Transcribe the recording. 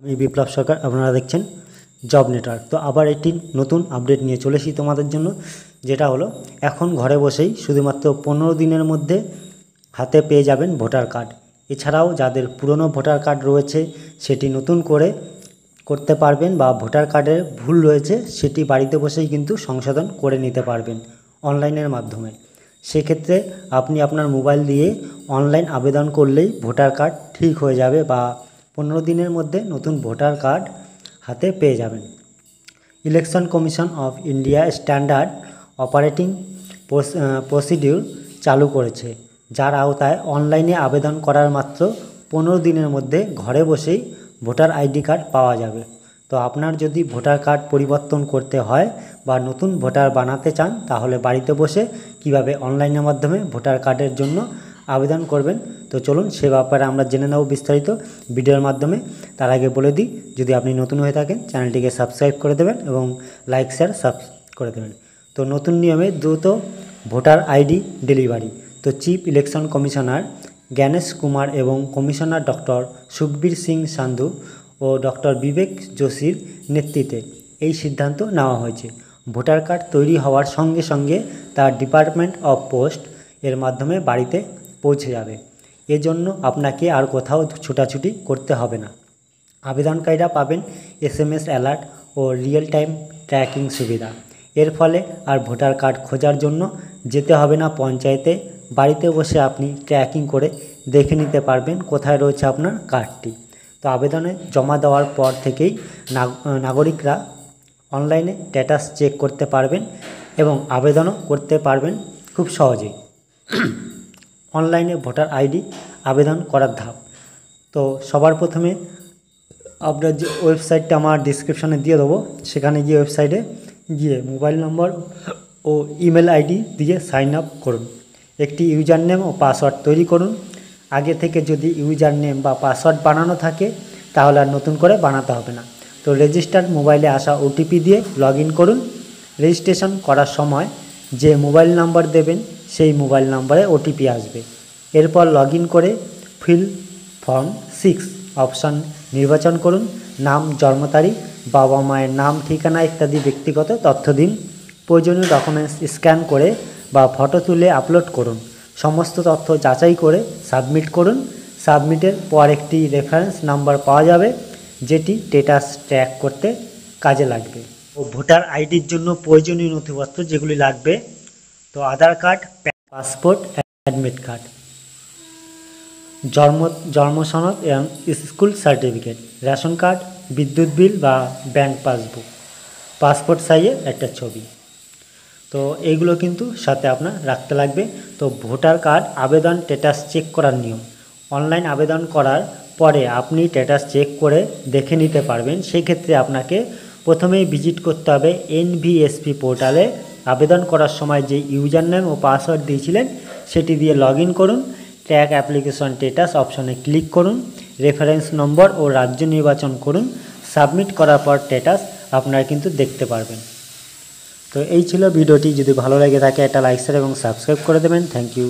আমি বিপ্লব সরকার, আপনারা দেখছেন জব নেটওয়ার্ক। তো আবার একটি নতুন আপডেট নিয়ে চলে এসেছি তোমাদের জন্য, যেটা হলো এখন ঘরে বসেই শুধুমাত্র 15 দিনের মধ্যে হাতে পেয়ে যাবেন ভোটার কার্ড। এছাড়াও যাদের পুরনো ভোটার কার্ড রয়েছে সেটি নতুন করে করতে পারবেন, বা ভোটার কার্ডের ভুল রয়েছে সেটি বাড়িতে বসেই কিন্তু সংশোধন করে নিতে পারবেন অনলাইনের মাধ্যমে। সেক্ষেত্রে আপনি আপনার মোবাইল দিয়ে অনলাইন আবেদন করলেই ভোটার কার্ড ঠিক হয়ে যাবে, বা 15 দিনের মধ্যে নতুন ভোটার কার্ড হাতে পেয়ে যাবেন। Election commission of India standard operating procedure চালু করেছে, যার আওতায় অনলাইনে আবেদন করার মাত্র 15 দিনের মধ্যে ঘরে বসেই ভোটার আইডি কার্ড পাওয়া যাবে। তো আপনার যদি ভোটার কার্ড পরিবর্তন করতে হয় বা নতুন ভোটার বানাতে চান, তাহলে বাড়িতে বসে কিভাবে অনলাইনের মাধ্যমে ভোটার কার্ডের জন্য আবেদন করবেন, তো চলুন সে ব্যাপারে আমরা জেনে নেব বিস্তারিত ভিডিওর মাধ্যমে। তার আগে বলে দিই, যদি আপনি নতুন হয়ে থাকেন চ্যানেলটিকে সাবস্ক্রাইব করে দেবেন এবং লাইক শেয়ার করে দেবেন। তো নতুন নিয়মে দ্রুত ভোটার আইডি ডেলিভারি। তো chief election commissioner Gyanesh Kumar এবং কমিশনার ডক্টর সুখবীর সিং সান্ধু ও ডক্টর বিবেক যোশীর নেতৃত্বে এই সিদ্ধান্ত নেওয়া হয়েছে। ভোটার কার্ড তৈরি হওয়ার সঙ্গে সঙ্গে তার ডিপার্টমেন্ট অফ পোস্ট এর মাধ্যমে বাড়িতে পৌঁছে যাবে। এজন্য আপনাকে আর কোথাও ছোটাছুটি করতে হবে না। আবেদনকারীরা পাবেন SMS অ্যালার্ট ও রিয়েল টাইম ট্র্যাকিং সুবিধা। এর ফলে আর ভোটার কার্ড খোঁজার জন্য যেতে হবে না পঞ্চায়েতে। বাড়িতে বসে আপনি ট্র্যাকিং করে দেখে নিতে পারবেন কোথায় রয়েছে আপনার কার্ডটি। তো আবেদনে জমা দেওয়ার পর থেকেই নাগরিকরা অনলাইনে স্ট্যাটাস চেক করতে পারবেন এবং আবেদনও করতে পারবেন খুব সহজেই। অনলাইনে ভোটার আইডি আবেদন করার ধাপ। তো সবার প্রথমে আপনার যে ওয়েবসাইটটা আমার ডিসক্রিপশনে দিয়ে দেবো, সেখানে গিয়ে ওয়েবসাইটে গিয়ে মোবাইল নম্বর ও ইমেল আইডি দিয়ে সাইন আপ করুন। একটি ইউজার নেম ও পাসওয়ার্ড তৈরি করুন। আগে থেকে যদি ইউজার নেম বা পাসওয়ার্ড বানানো থাকে তাহলে আর নতুন করে বানাতে হবে না। তো রেজিস্টার্ড মোবাইলে আসা OTP দিয়ে লগ ইন করুন। রেজিস্ট্রেশন করার সময় যে মোবাইল নাম্বার দেবেন সেই মোবাইল নাম্বারে OTP আসবে। এরপর লগ ইন করে ফিল ফর্ম 6 অপশান নির্বাচন করুন। নাম, জন্ম তারিখ, বাবা মায়ের নাম, ঠিকানা ইত্যাদি ব্যক্তিগত তথ্য দিন। প্রয়োজনীয় ডকুমেন্টস স্ক্যান করে বা ফটো তুলে আপলোড করুন। সমস্ত তথ্য যাচাই করে সাবমিট করুন। সাবমিটের পর একটি রেফারেন্স নাম্বার পাওয়া যাবে, যেটি স্ট্যাটাস ট্র্যাক করতে কাজে লাগবে। ও ভোটার আইডির জন্য প্রয়োজনীয় নথিপত্র যেগুলি লাগবে, তো আধার কার্ড, পাসপোর্ট, অ্যাডমিট কার্ড, জন্ম সনদ এবং স্কুল সার্টিফিকেট, রেশন কার্ড, বিদ্যুৎ বিল বা ব্যাংক পাসবুক, পাসপোর্ট সাইজের একটা ছবি। তো এইগুলো কিন্তু সাথে আপনার রাখতে লাগবে। তো ভোটার কার্ড আবেদন স্ট্যাটাস চেক করার নিয়ম। অনলাইন আবেদন করার পরে আপনি স্ট্যাটাস চেক করে দেখে নিতে পারবেন। সেক্ষেত্রে আপনাকে প্রথমেই ভিজিট করতে হবে NVSP পোর্টালে। আবেদন করার সময় যে ইউজার নেম ও পাসওয়ার্ড দিয়েছিলেন সেটি দিয়ে লগ ইন করুন। ট্র্যাক অ্যাপ্লিকেশন স্ট্যাটাস অপশনে ক্লিক করুন। রেফারেন্স নম্বর ও রাজ্য নির্বাচন করুন। সাবমিট করার পর স্ট্যাটাস আপনারা কিন্তু দেখতে পারবেন। তো এই ছিল ভিডিওটি। যদি ভালো লেগে থাকে একটা লাইক শেয়ার এবং সাবস্ক্রাইব করে দেবেন। Thank you.